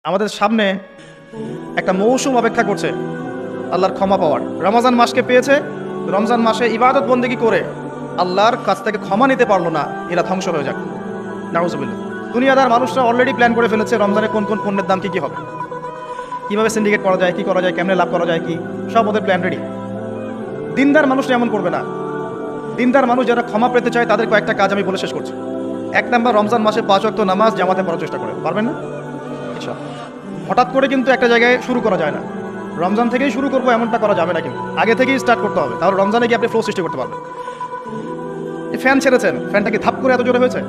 আমাদের সামনে একটা মৌসুম অপেক্ষা করছে আল্লাহর ক্ষমা পাওয়ার। রমজান মাসকে পেয়েছে, রমজান মাসে ইবাদত বন্দেগী করে আল্লাহর কাছ থেকে ক্ষমা নিতে পারলো না, এরা ধ্বংস হয়ে যাক, নাউজুবিল্লাহ। দুনিয়াদার মানুষরা অলরেডি প্ল্যান করে ফেলেছে রমজানে কোন কোন পণ্যের দাম কী হবে, কীভাবে সিন্ডিকেট করা যায়, কী করা যায়, কেমনে লাভ করা যায়, কি সব ওদের প্ল্যান রেডি। দিনদার মানুষরা এমন করবে না। দিনদার মানুষ যারা ক্ষমা পেতে চায় তাদের কয়েকটা কাজ আমি বলে শেষ করছি। 1 নাম্বার, রমজান মাসে 5 ওয়াক্ত নামাজ জামাতে পড়ার চেষ্টা করে, পারবেন না? আচ্ছা, হঠাৎ করে কিন্তু একটা জায়গায় শুরু করা যায় না। রমজান থেকেই শুরু করবো এমনটা করা যাবে না, কিন্তু আগে থেকেই স্টার্ট করতে হবে, তাহলে রমজানে গিয়ে আপনি ফ্লো সৃষ্টি করতে পারবেন। ফ্যান ছেড়েছেন, ফ্যানটা কি ধাপ করে এত জোরে হয়েছে?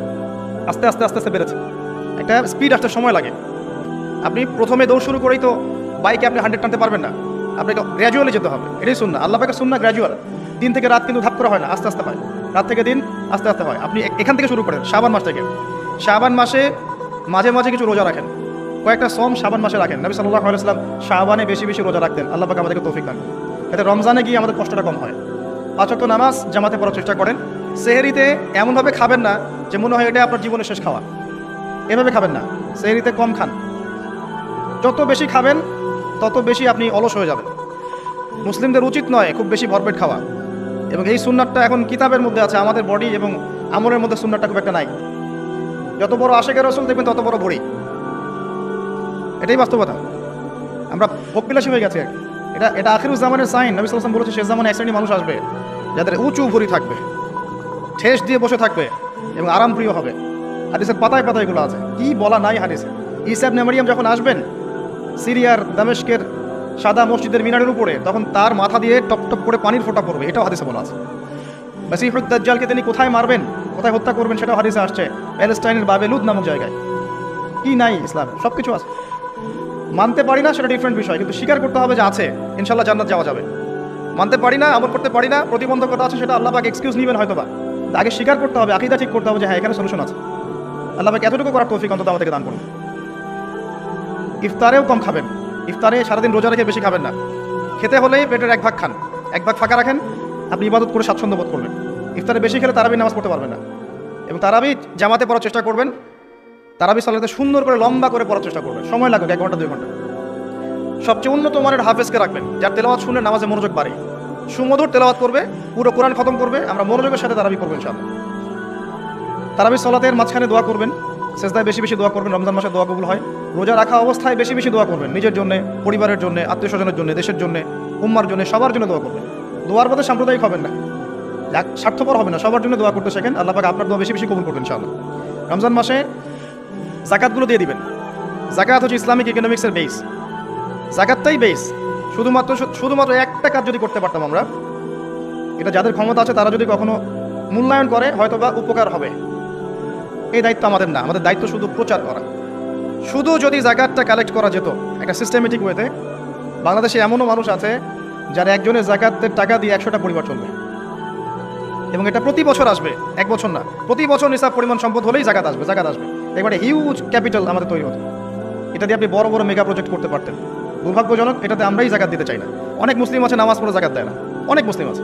আস্তে আস্তে আস্তে আস্তে বেড়েছে। একটা স্পিড আসতে সময় লাগে। আপনি প্রথমে দৌড় শুরু করেই তো বাইকে আপনি 100 টানতে পারবেন না, আপনাকে গ্র্যাজুয়ালি যেতে হবে। এটাই সুন্নাহ, আল্লাহ পাকের সুন্নাহ গ্র্যাজুয়াল। দিন থেকে রাত কিন্তু ধাপ করে হয় না, আস্তে আস্তে হয়। রাত থেকে দিন আস্তে আস্তে হয়। আপনি এখান থেকে শুরু করেন, শাবান মাস থেকে। শাবান মাসে মাঝে মাঝে কিছু রোজা রাখেন, কয়েকটা সম শাবান মাসে রাখেন। নবী সাল্লাল্লাহু আলাইহি ওয়াসাল্লাম শাবানে বেশি বেশি রোজা রাখতেন। আল্লাহ পাক আমাদেরকে তৌফিক দান করুন, যাতে রমজানে গিয়ে আমাদের কষ্টটা কম হয়। 5 ওয়াক্ত নামাজ জামাতে পড়ার চেষ্টা করেন। সেহরিতে এমনভাবে খাবেন না যে মনে হয় এটা আপনার জীবনের শেষ খাওয়া, এভাবে খাবেন না। সেহরিতে কম খান, যত বেশি খাবেন তত বেশি আপনি অলস হয়ে যাবেন। মুসলিমদের উচিত নয় খুব বেশি ভরপেট খাওয়া, এবং এই সুন্নাতটা এখন কিতাবের মধ্যে আছে, আমাদের বডি এবং আমলের মধ্যে সুন্নাতটা খুব একটা নাই। যত বড় আশেকের রাসূল দেখবেন তত বড় ভরি, এটাই বাস্তবতা। আমরা ভোগবিলাসী হয়ে গেছে। এটা আখিরুজ জামানের সাইন। নবী সাল্লাল্লাহু আলাইহি ওয়াসাল্লাম বলেছে শেষ জামানে এক শ্রেণীর মানুষ আসবে যাদের উঁচু ভরি থাকবে, ঠেস দিয়ে বসে থাকবে এবং আরামপ্রিয় হবে। হাদিসের পাতায় পাতায় এগুলো আছে, কি বলা নাই হাদিসে। ঈসা ইবনে মারইয়াম যখন আসবেন সিরিয়ার দামেস্কের সাদা মসজিদের মিনারের উপরে, তখন তার মাথা দিয়ে টপ টপ করে পানির ফোঁটা পড়বে, এটাও হাদিসে বলা আছে। মাসিহুদ দাজ্জালকে তিনি কোথায় মারবেন, কোথায় হত্যা করবেন, সেটাও হাদিসে আসছে, প্যালেস্টাইনের বাবেলুদ নামক জায়গায়। কি নাই ইসলামে? সব কিছু আছে। মানতে পারি না সেটা ডিফারেন্ট বিষয়, কিন্তু স্বীকার করতে হবে যে আছে, ইনশাল্লাহ জান্নাত যাওয়া যাবে। মানতে পারি না, আমল করতে পারি না, প্রতিবন্ধকতা আছে, সেটা আল্লাহ পাক এক্সকিউজ নেবেন হয়তো বা, আগে স্বীকার করতে হবে, আকীদা ঠিক করতে হবে যে হ্যাঁ এখানে সলিউশন আছে। আল্লাহ পাক এতটুকু করার তৌফিক অন্তত আমাদেরকে দান করুন। ইফতারেও কম খাবেন, ইফতারে সারাদিন রোজা রেখে বেশি খাবেন না। খেতে হলেই পেটের 1 ভাগ খান, 1 ভাগ ফাঁকা রাখেন, আপনি ইবাদত করে স্বাচ্ছন্দ্য বোধ করবেন। ইফতারে বেশি খেলে তারাবি নামাজ পড়তে পারবেন না, এবং তারাবি জামাতে পড়ার চেষ্টা করবেন। তারাবি সালাতে সুন্দর করে লম্বা করে পড়ার চেষ্টা করবেন, সময় লাগবে 1 ঘন্টা 2 ঘন্টা। সবচেয়ে উন্নত মানের হাফেজকে রাখবেন, যার তেলাওয়াত শুনে নামাজে মনোযোগ বাড়ে, সুমধুর তেলাওয়াত করবে, পুরো কোরআন খতম করবে। আমরা মনোযোগের সাথে তারাবি করবেন ইনশাআল্লাহ। তারাবি সালাতের মাঝখানে দোয়া করবেন, সেজদায় বেশি বেশি দোয়া করবেন, রমজান মাসে দোয়া কবুল হয়। রোজা রাখা অবস্থায় বেশি বেশি দোয়া করবেন, নিজের জন্য, পরিবারের জন্য, আত্মীয় স্বজনের জন্য, দেশের জন্য, উম্মার জন্য, সবার জন্য দোয়া করবেন। দোয়ার মধ্যে সাম্প্রদায়িক হবেন না, স্বার্থপর হবে না, সবার জন্য দোয়া করতে শেখেন। আল্লাহ পাক আপনার দোয়া বেশি বেশি কবুল করবেন ইনশাআল্লাহ। রমজান মাসে যাকাতগুলো দিয়ে দিবেন। যাকাত হচ্ছে ইসলামিক ইকোনমিক্সের বেস, যাকাতটাই বেস। শুধুমাত্র একটা কাজ যদি করতে পারতাম আমরা, এটা যাদের ক্ষমতা আছে তারা যদি কখনো মূল্যায়ন করে হয়তো বা উপকার হবে। এই দায়িত্ব আমাদের না, আমাদের দায়িত্ব শুধু প্রচার করা। শুধু যদি যাকাতটা কালেক্ট করা যেত একটা সিস্টেমেটিক ওয়েতে, বাংলাদেশে এমনও মানুষ আছে যারা একজনের যাকাতের টাকা দিয়ে 100টা পরিবার চলবে, এবং এটা প্রতি বছর আসবে, 1 বছর না, প্রতি বছর নিসাব পরিমাণ সম্পদ হলেই যাকাত আসবে, যাকাত আসবে। একবারে হিউজ ক্যাপিটাল আমাদের তৈরি হতো। এটা দিয়ে আপনি বড় বড় মেগা প্রজেক্ট করতে পারতেন। দুর্ভাগ্যজনক, এটাতে আমরাই যাকাত দিতে চাই না। অনেক মুসলিম আছে নামাজ পড়ে যাকাত দেয় না, অনেক মুসলিম আছে।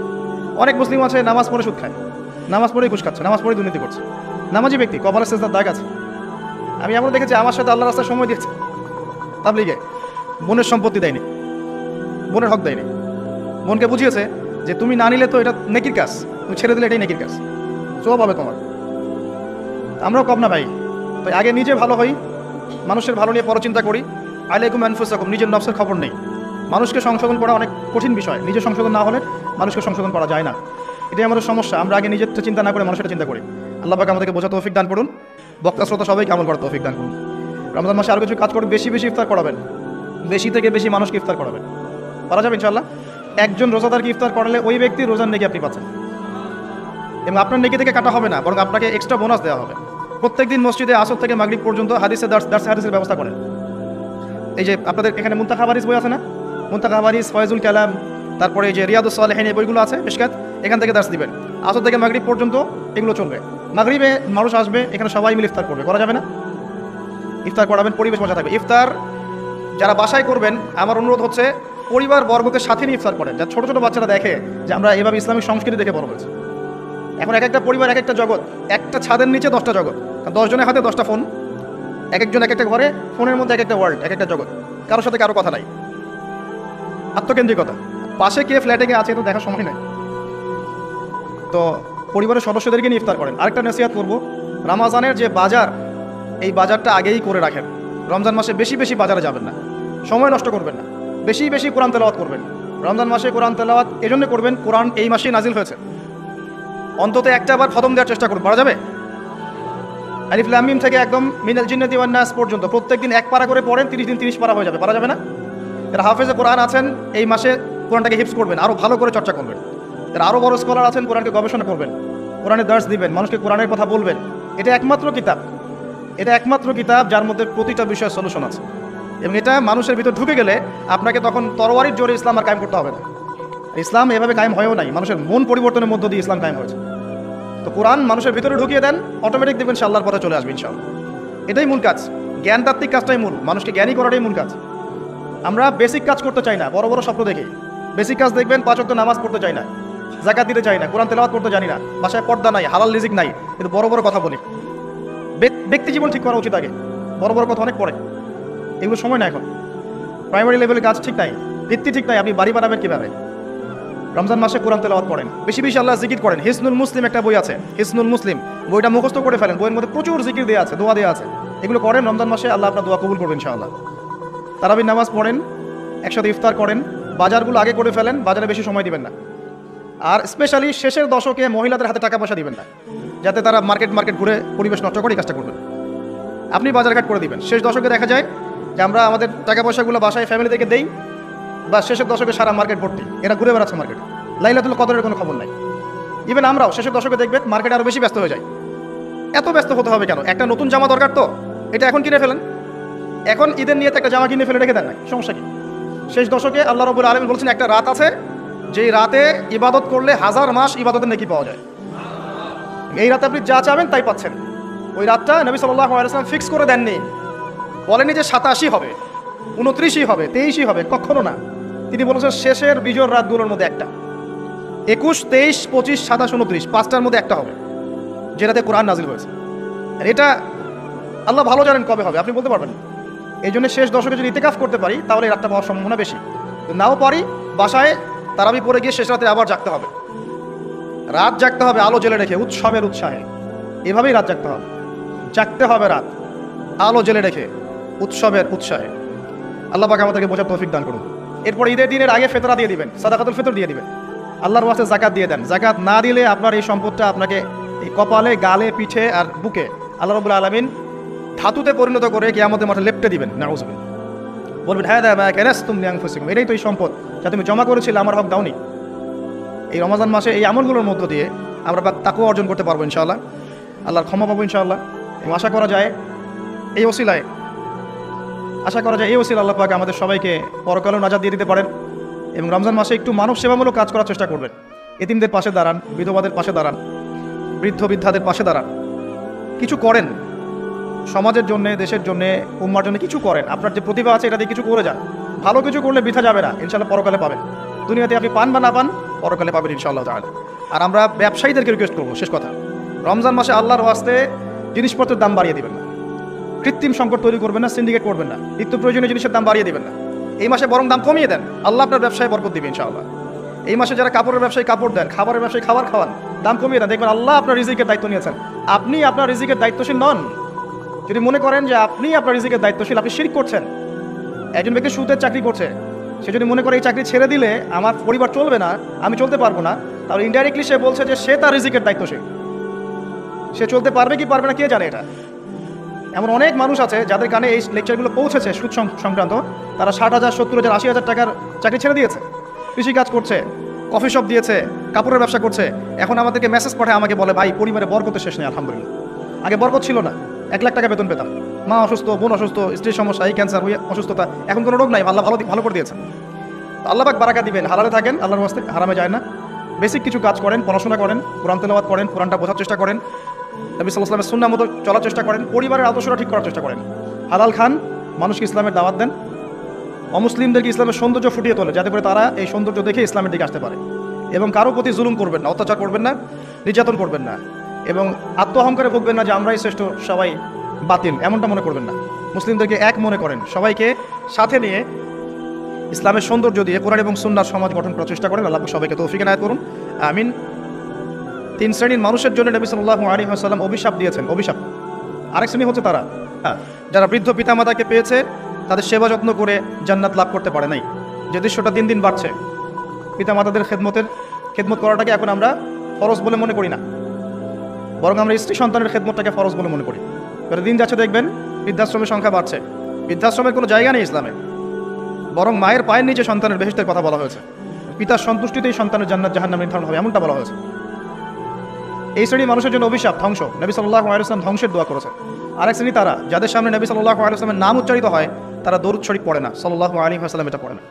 অনেক মুসলিম আছে নামাজ পড়ে সুদ খায়, নামাজ পড়েই ঘুষ খাচ্ছে, নামাজ পড়ে দুর্নীতি করছে। নামাজি ব্যক্তি, কপালের সেজদার দাগ আছে। আমি এমন দেখেছি আমার সাথে আল্লাহ রাস্তায় সময় দিয়েছে তাবলীগে, বোনের সম্পত্তি দেয়নি, বোনের হক দেয়নি। বোনকে বুঝিয়েছে যে তুমি না নিলে তো এটা নেকির কাজ, তুমি ছেড়ে দিলে এটাই নেকির কাজ, সব হবে তোমার। আমরাও কম না ভাই, তো আগে নিজে ভালো হই, মানুষের ভালো নিয়ে পরচিন্তা করি। আলাইকুম আনফুসাকুম, নিজের নফসের খবর নেই। মানুষকে সংশোধন করা অনেক কঠিন বিষয়, নিজে সংশোধন না হলে মানুষকে সংশোধন করা যায় না। এটাই আমাদের সমস্যা, আমরা আগে নিজের চিন্তা না করে মানুষের চিন্তা করি। আল্লাহ পাক আমাদেরকে বোঝা তৌফিক দান করুন, বক্তা শ্রোতা সবাইকে আমল করার তৌফিক দান করুন। রমজান মাসে আরও কিছু কাজ করে বেশি বেশি ইফতার করাবেন, বেশি থেকে বেশি মানুষকে ইফতার করাবেন, পারা যাবে ইনশাআল্লাহ। একজন রোজাদারকে ইফতার করালে ওই ব্যক্তি রোজার নেকি আপনি পাচ্ছেন, এবং আপনার নেকি থেকে কাটা হবে না, বরং আপনাকে এক্সট্রা বোনাস দেওয়া হবে। প্রত্যেকদিন মসজিদে আসর থেকে মাগরিব পর্যন্ত হাদিসে দার্সে হাদিসের ব্যবস্থা করেন। এই যে আপনাদের এখানে মুনতাখা হাদিস বই আছে না, মুনতাখা হাদিস, ফয়জুল কালাম, তারপরে এই যে রিয়াদুস সালেহিন, এই বইগুলো আছে, মিশকাত, এখান থেকে দার্স দিবেন। আসর থেকে মাগরিব পর্যন্ত এগুলো চলবে। মাগরিবে মানুষ আসবে, এখানে সবাই মিলে ইফতার করবে, করা যাবে না? ইফতার করাবেন, পরিবেশ মজা থাকবে। ইফতার যারা বাসায় করবেন, আমার অনুরোধ হচ্ছে পরিবার বর্গকে সাথে নিয়ে ইফতার করেন, যা ছোটো ছোটো বাচ্চারা দেখে যে আমরা এভাবে ইসলামিক সংস্কৃতি দেখে বড় হয়েছে। এখন এক একটা পরিবার এক একটা জগৎ, একটা ছাদের নিচে 10টা জগৎ, 10 জনের হাতে 10টা ফোন, এক একজন এক একটা ঘরে, ফোনের মধ্যে এক একটা ওয়ার্ল্ড, এক একটা জগৎ, কারোর সাথে কারো কথা নাই, আত্মকেন্দ্রিকতা। পাশে কে ফ্ল্যাটে গিয়ে আছে তো দেখার সময় নাই। তো পরিবারের সদস্যদেরকে নিয়ে ইফতার করেন। আরেকটা নসিহত করব, রমজানের যে বাজার, এই বাজারটা আগেই করে রাখেন। রমজান মাসে বেশি বেশি বাজারে যাবেন না, সময় নষ্ট করবেন না, বেশি বেশি কোরআন তেলাওয়াত করবেন। রমজান মাসে কোরআন তেলাওয়াত এই জন্য করবেন, কোরআন এই মাসেই নাজিল হয়েছে, অন্তত একটা বার খতম দেওয়ার চেষ্টা করুন, পারা যাবে? আলিফ লাম মিম থেকে একদম মিনাল জিন্নাতি ওয়ান নাস পর্যন্ত প্রত্যেকদিন এক পারা করে পড়েন, 30 দিন 30 পারা হয়ে যাবে, পারা যাবে না? এরা হাফেজে কোরআন আছেন, এই মাসে কোরআনটাকে হিফজ করবেন, আরও ভালো করে চর্চা করবেন। এরা আরও বড় স্কলার আছেন, কোরআনকে গবেষণা করবেন, কোরআনের দার্স দিবেন, মানুষকে কোরআনের কথা বলবেন। এটা একমাত্র কিতাব, এটা একমাত্র কিতাব যার মধ্যে প্রতিটা বিষয়ের সলিউশন আছে, এবং এটা মানুষের ভিতর ঢুকে গেলে আপনাকে তখন তরওয়ারির জোরে ইসলাম আর কায়েম করতে হবে না। ইসলাম এভাবে কায়েম হয়েও নাই, মানুষের মন পরিবর্তনের মধ্য দিয়ে ইসলাম কায়েম হয়েছে। তো কোরআন মানুষের ভিতরে ঢুকিয়ে দেন, অটোমেটিক দেখবেন সে আল্লাহর পথে চলে আসবে ইনশাআল্লাহ। এটাই মূল কাজ, জ্ঞানতাত্ত্বিক কাজটাই মূল, মানুষকে জ্ঞানী করাটাই মূল কাজ। আমরা বেসিক কাজ করতে চাই না, বড় বড় স্বপ্ন দেখি। বেসিক কাজ দেখবেন, 5 ওয়াক্ত নামাজ পড়তে চাই না, যাকাত দিতে চাই না, কোরআন তেলাওয়াত করতে জানি না, বাসায় পর্দা নাই, হালাল রিজিক নাই, কিন্তু বড় বড় কথা বলি। ব্যক্তি জীবন ঠিক করা উচিত আগে, বড় বড় কথা অনেক পরে, এগুলো সময় না এখন। প্রাইমারি লেভেলের কাজ ঠিক নাই, ভিত্তি ঠিক নাই, আপনি বাড়ি বানাবেন কীভাবে? রমজান মাসে কোরআন তেলাওয়াত করেন, বেশি বেশি আল্লাহ জিকির করেন। হিসনুল মুসলিম একটা বই আছে, হিসনুল মুসলিম, বইটা মুখস্থ করে ফেলেন, বইয়ের মধ্যে প্রচুর জিকির দেওয়া আছে, দোয়া দেওয়া আছে, এগুলো করেন রমজান মাসে, আল্লাহ আপনার দোয়া কবুল করবেন ইনশাআল্লাহ। তারাবির নামাজ পড়েন, একসাথে ইফতার করেন, বাজারগুলো আগে করে ফেলেন, বাজারে বেশি সময় দিবেন না। আর স্পেশালি শেষের দশকে মহিলাদের হাতে টাকা পয়সা দিবেন না, যাতে তারা মার্কেট ঘুরে পরিবেশ নষ্ট করে এই কাজটা করবেন। আপনি বাজারঘাট করে দিবেন। শেষ দশকে দেখা যায় যে আমরা আমাদের টাকা পয়সাগুলো বাসায় ফ্যামিলি থেকে দেই, বা শেষের দশকে সারা মার্কেট ভর্তি, এরা ঘুরে বেড়াচ্ছে মার্কেট, লাইলাতুল কদরের কোনো খবর নাই। ইভেন আমরাও শেষের দশকে দেখবেন মার্কেটে আরও বেশি ব্যস্ত হয়ে যায়। এত ব্যস্ত হতে হবে কেন? একটা নতুন জামা দরকার, তো এটা এখন কিনে ফেলেন, এখন ঈদের নিয়ে একটা জামা কিনে ফেলে রেখে দেন না, সমস্যা কি? শেষ দশকে আল্লাহ রাব্বুল আলামিন বলছেন একটা রাত আছে, যেই রাতে ইবাদত করলে 1000 মাস ইবাদতের নেকি পাওয়া যায়। এই রাতে আপনি যা চাবেন তাই পাচ্ছেন। ওই রাতটা নবী সাল্লাল্লাহু আলাইহি ওয়াসাল্লাম ফিক্স করে দেননি, বলেনি যে 87 হবে, 29 হবে, 23 হবে, কখনো না। তিনি বলেছেন শেষের বিজোড় রাতগুলোর মধ্যে একটা, 21, 23, 25, 27, 29, 5টার মধ্যে একটা হবে, যেটাতে কোরআন নাজিল হয়েছে। আর এটা আল্লাহ ভালো জানেন কবে হবে, আপনি বলতে পারবেন। এই জন্য শেষ দশকে যদি ইতিকাফ করতে পারি তাহলে এই রাতটা পাওয়ার সম্ভাবনা বেশি। নাও পারি, বাসায় তারাবি পরে গিয়ে শেষ রাতে আবার জাগতে হবে, রাত জাগতে হবে আলো জেলে রেখে, উৎসবের উৎসাহে। এভাবেই রাত জাগতে হবে, জাগতে হবে রাত আলো জেলে রেখে, উৎসবের উৎসাহে। আল্লাহ পাক আমাদেরকে বোঝার তৌফিক দান করুন। এরপর ঈদের দিনের আগে ফেতরা দিয়ে দিবেন, সাদাকাতুল ফিতর দিয়ে দিবেন, আল্লাহর ওয়াস্তে যাকাত দিয়ে দেন। যাকাত না দিলে আপনার এই সম্পদটা আপনাকে এই কপালে, গালে, পিঠে আর বুকে আল্লাহ রাব্বুল আলামিন ধাতুতে পরিণত করে কিয়ামতের মাঠে লেপ্টে দিবেন, নাউযুবিল্লাহ। বলবেন হ্যাঁ মা কানাসতুম লিআনফুসিকুম, এটাই তো এই সম্পদ যা তুমি জমা করেছিলে, আমার হক দাওনি। এই রমজান মাসে এই আমলগুলোর মধ্য দিয়ে আমরা তাকওয়া অর্জন করতে পারবো ইনশাআল্লাহ, আল্লাহর ক্ষমা পাবো ইনশাআল্লাহ। এবং আশা করা যায় এই ওসিলায় আল্লাহ পাক আমাদের সবাইকে পরকালেও নাজাত দিয়ে দিতে পারেন। এবং রমজান মাসে একটু মানব সেবামূলক কাজ করার চেষ্টা করবেন। এতিমদের পাশে দাঁড়ান, বিধবাদের পাশে দাঁড়ান, বৃদ্ধ বৃদ্ধাদের পাশে দাঁড়ান, কিছু করেন সমাজের জন্য, দেশের জন্য, উম্মার জন্য কিছু করেন। আপনার যে প্রতিভা আছে এটা দিয়ে কিছু করে যান, ভালো কিছু করলে বৃথা যাবে না, ইনশাআল্লাহ পরকালে পাবেন। দুনিয়াতে আপনি পান বা না পান, পরকালে পাবেন ইনশাআল্লাহ তাআলা। আর আমরা ব্যবসায়ীদেরকে রিকোয়েস্ট করবো, শেষ কথা, রমজান মাসে আল্লাহর ওয়াস্তে জিনিসপত্রের দাম বাড়িয়ে দিবেন না, কৃত্রিম সংকট তৈরি করবেন না, সিন্ডিকেট করবেন না, নিত্য প্রয়োজনীয় জিনিসের দাম বাড়িয়ে দিবেন না। এই মাসে বরং দাম কমিয়ে দেন, আল্লাহ আপনার ব্যবসায় বরকত দিবে ইনশাআল্লাহ। এই মাসে যারা কাপড়ের ব্যবসায়ী কাপড় দেন, খাবারের ব্যবসায়ী খাবার খাওয়ান, দাম কমিয়ে দেন, দেখবেন আল্লাহ আপনার রিজিকের দায়িত্ব নিয়েছেন। আপনি আপনার রিজিকের দায়িত্বশীল নন। যদি মনে করেন যে আপনি আপনার রিজিকের দায়িত্বশীল, আপনি শিরক করছেন। একজন ব্যক্তি সুদের চাকরি করছে, সে যদি মনে করে এই চাকরি ছেড়ে দিলে আমার পরিবার চলবে না, আমি চলতে পারবো না, তাহলে ইনডাইরেক্টলি সে বলছে যে সে তার রিজিকের দায়িত্বশীল। সে চলতে পারবে কি পারবে না কে জানে। এটা এমন অনেক মানুষ আছে যাদের কানে এই লেকচারগুলো পৌঁছেছে সুদ সংক্রান্ত, তারা 60,000, 70,000, 80,000 টাকার চাকরি ছেড়ে দিয়েছে, কৃষিকাজ করছে, কফি শপ দিয়েছে, কাপড়ের ব্যবসা করছে। এখন আমাদেরকে মেসেজ পাঠায়, আমাকে বলে ভাই পরিবারে বরকত শেষ নেই আলহামদুলিল্লাহ। আগে বরকত ছিল না, 1 লাখ টাকা বেতন পেতাম, মা অসুস্থ, বোন অসুস্থ, স্ত্রীর সমস্যা, এই ক্যান্সার, ওই অসুস্থতা, এখন কোনো রোগ নাই, আল্লাহ ভালো করে দিয়েছে। আল্লাহ পাক বারাকা দিবেন, হালালে থাকেন, আল্লাহর ওয়াস্তে হারামে যায় না। বেসিক কিছু কাজ করেন, পড়াশোনা করেন, কোরআন তেলাওয়াত করেন, কোরআনটা বোঝার চেষ্টা করেন, নবী সাল্লাল্লাহু আলাইহি ওয়াসাল্লামের সুন্নাহ মতো চলার চেষ্টা করেন, পরিবারের আদর্শটা ঠিক করার চেষ্টা করেন, হালাল খান, মানুষকে ইসলামের দাওয়াত দেন, অমুসলিমদেরকে ইসলামের সৌন্দর্য ফুটিয়ে তোলে, যাতে করে তারা এই সৌন্দর্য দেখে ইসলামের দিকে আসতে পারে। এবং কারো প্রতি জুলুম করবেন না, অত্যাচার করবেন না, নির্যাতন করবেন না, এবং আত্ম অহংকারে ভুগবেন না যে আমরাই শ্রেষ্ঠ, সবাই বাতিল এমনটা মনে করবেন না। মুসলিমদেরকে এক মনে করেন, সবাইকে সাথে নিয়ে ইসলামের সৌন্দর্য দিয়ে কোরআন এবং সুন্নাহর সমাজ গঠন করার চেষ্টা করেন। আল্লাহ সবাইকে তৌফিক এনায়েত করুন, আমিন। 3 শ্রেণীর মানুষের জন্য নবী সাল্লাল্লাহু আলাইহি ওয়াসাল্লাম অভিশাপ দিয়েছেন। অভিশাপ আরেক শ্রেণী হচ্ছে তারা যারা বৃদ্ধ পিতামাতাকে পেয়েছে, তাদের সেবা যত্ন করে জান্নাত লাভ করতে পারে নাই। যে দৃশ্যটা দিন দিন বাড়ছে, পিতামাতাদের খেদমত করাটাকে এখন আমরা ফরজ বলে মনে করি না, বরং আমরা স্ত্রী সন্তানের খেদমতটাকে ফরজ বলে মনে করি। দিন যাচ্ছে দেখবেন বৃদ্ধাশ্রমের সংখ্যা বাড়ছে। বৃদ্ধাশ্রমের কোনো জায়গা নেই ইসলামে, বরং মায়ের পায়ের নিচে সন্তানের বেহেশতের কথা বলা হয়েছে। পিতার সন্তুষ্টিতেই সন্তানের জান্নাত জাহান্নাম নির্ধারণ হবে, এমনটা বলা হয়েছে। এই শ্রেণীর মানুষের জন্য অভিশাপ, ধ্বংস। নবী সাল্লাল্লাহু আলাইহি ওয়াসাল্লাম ধ্বংসের দোয়া করেছে। আরেক শ্রেণী তারা যাদের সামনে নবী সাল্লাল্লাহু আলাইহি ওয়াসাল্লামের নাম উচ্চারিত হয়, তারা দরুদ শরীফ পড়ে না, সাল্লাল্লাহু আলাইহি ওয়াসাল্লাম এটা পড়ে না।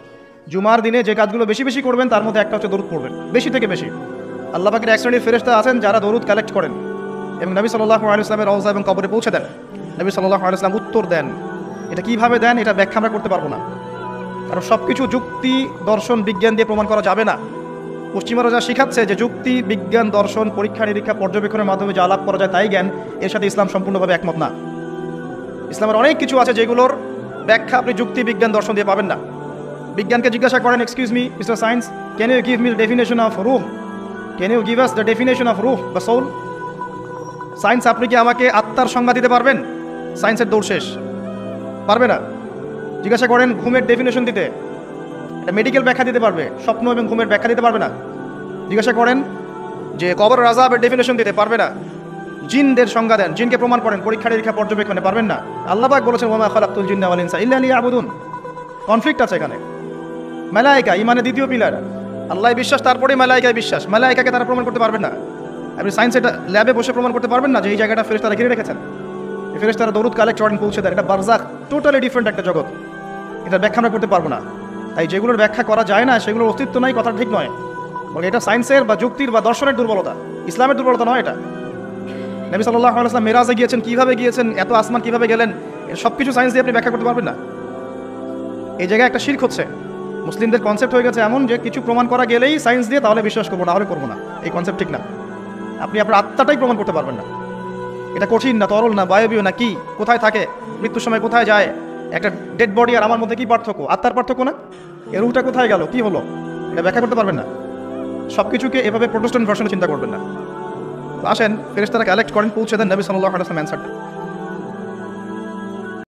জুমার দিনে যে কাজগুলো বেশি বেশি করবেন তার মধ্যে একটা হচ্ছে দরুদ পড়বেন, বেশি থেকে বেশি। আল্লাহ পাকের এক শ্রেণীর ফেরেশতা আছেন যারা দরুদ কালেক্ট করেন এবং নবী সাল্লাল্লাহু আলাইহি ওয়াসাল্লামের রওজা এবং কবরে পৌঁছে দেন। নবী সাল্লাল্লাহু আলাইহি ওয়াসাল্লাম উত্তর দেন। এটা কিভাবে দেন এটা ব্যাখ্যা আমরা করতে পারবো না, কারণ সব কিছু যুক্তি দর্শন বিজ্ঞান দিয়ে প্রমাণ করা যাবে না। পশ্চিমারা যা শিখাচ্ছে যে যুক্তি বিজ্ঞান দর্শন পরীক্ষা নিরীক্ষা পর্যবেক্ষণের মাধ্যমে যা লাভ করা যায় তাই জ্ঞান, এর সাথে ইসলাম সম্পূর্ণভাবে একমত না। ইসলামের অনেক কিছু আছে যেগুলোর ব্যাখ্যা আপনি যুক্তি বিজ্ঞান দর্শন দিয়ে পাবেন না। বিজ্ঞানকে জিজ্ঞাসা করেন, excuse me mister science, can you give me the definition of রুহ, can you give us the definition of রুহ বা সোল। সায়েন্স আপনি কি আমাকে আত্মার সংজ্ঞা দিতে পারবেন? সায়েন্সের দৌড় শেষ, পারবে না। জিজ্ঞাসা করেন ঘুমের ডেফিনেশন দিতে, এটা মেডিকেল ব্যাখ্যা দিতে পারবে, স্বপ্ন এবং ঘুমের ব্যাখ্যা দিতে পারবে না। জিজ্ঞাসা করেন যে কবর আযাবের ডেফিনেশন দিতে, পারবে না। জিনদের সংজ্ঞা দেন, জিনকে প্রমাণ করেন পরীক্ষা নিরীক্ষা পর্যবেক্ষণে, পারবেন না। আল্লাহ পাক বলেছেন ওয়া মা খালাকতুল জিন্না ওয়াল ইনসা ইল্লা লিয়াবুদুন। কনফ্লিক্ট আছে এখানে। মালায়েকা ইমানের দ্বিতীয় পিলার, আল্লাহ বিশ্বাস তারপরেই মালায়েকায় বিশ্বাস। মালায়েকাকে তারা প্রমাণ করতে পারবেন না। আপনি সায়েন্স এটা ল্যাবে বসে প্রমাণ করতে পারবেন না যে এই জায়গাটা ফেরেশতারা ঘিরে রেখেছেন। এই ফেরেশতারা দরুদ কালেক্ট করেন, পৌঁছে দেন। এটা বারজাখ, টোটালি ডিফারেন্ট একটা জগৎ, এটা ব্যাখ্যা আমরা করতে পারবো না। তাই যেগুলোর ব্যাখ্যা করা যায় না সেগুলোর অস্তিত্ব নাই, কথা ঠিক নয়। বলে এটা সায়েন্সের বা যুক্তির বা দর্শনের দুর্বলতা, ইসলামের দুর্বলতা নয় এটা। নবী সাল্লাল্লাহু আলাইহি ওয়াসাল্লাম মেরাজে গিয়েছেন, কিভাবে গিয়েছেন, এত আসমান কিভাবে গেলেন, সব কিছু সায়েন্স দিয়ে আপনি ব্যাখ্যা করতে পারবেন না। এই জায়গায় একটা শিরক হচ্ছে। মুসলিমদের কনসেপ্ট হয়ে গেছে এমন যে কিছু প্রমাণ করা গেলেই সায়েন্স দিয়ে তাহলে বিশ্বাস করবো, না হলে করবো না। এই কনসেপ্ট ঠিক না। আপনি আপনার আত্মাটাই প্রমাণ করতে পারবেন না। এটা কঠিন না, তরল না, বায়বীয় না, কি কোথায় থাকে, মৃত্যুর সময় কোথায় যায়, একটা ডেড বডি আর আমার মধ্যে কি পার্থক্য, আত্মার পার্থক্য না, এর রুহটা কোথায় গেল, কি হলো, এটা ব্যাখ্যা করতে পারবেন না। সব কিছুকে এভাবে প্রোটেস্ট্যান্ট ভার্সনে চিন্তা করবেন না। আসেন ফেরেশতারা কালেক্ট করেন, পৌঁছে দেন, নবী সাল্লাল্লাহু আলাইহি ওয়াসাল্লাম অ্যানসার দেন।